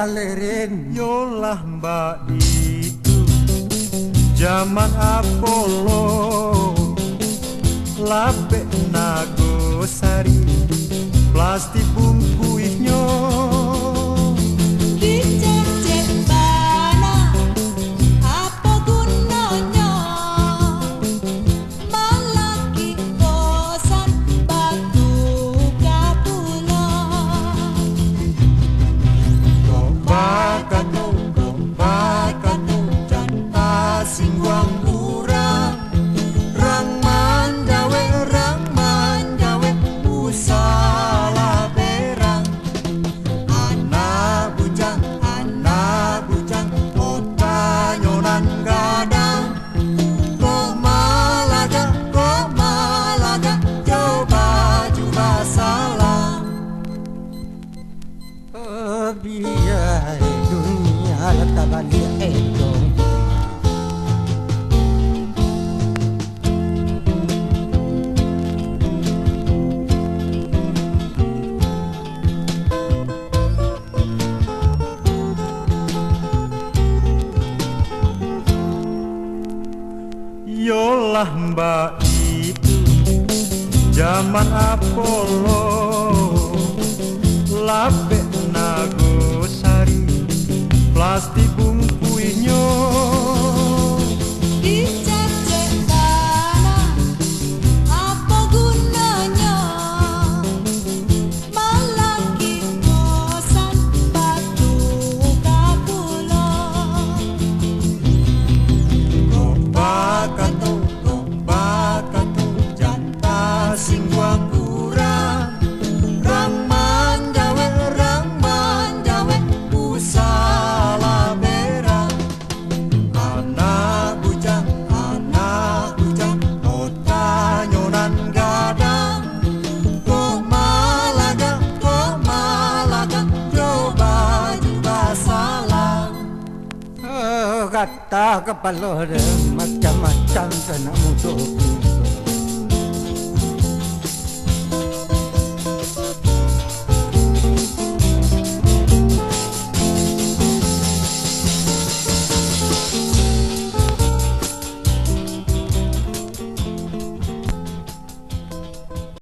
leren. Yolah mbak itu zaman Apollo, labe Nagosari, plastik bungkuinyo. Dicecek bana, apa gunanya? Malaki kosan batu kapulau. Gombakatu, janta singwang urang, rang mandawe, usala berang. Anak bujang, ota nyonan gadang. Komalaga, coba juba salam. Biar dunia tak balik dong. Yolah mbak itu zaman Apollo, labe Nagosari, plastik bungkuinyo. Dicecek bana, apa gunanya? Malaki kosan batu kapulau. Gombakatu, janta singwang urang, rang mandawe, usala berang. Anak bujang, ota nyonan gadang. Komalaga, coba juga salam. Kata kepala dia macam-macam tak nak musuh.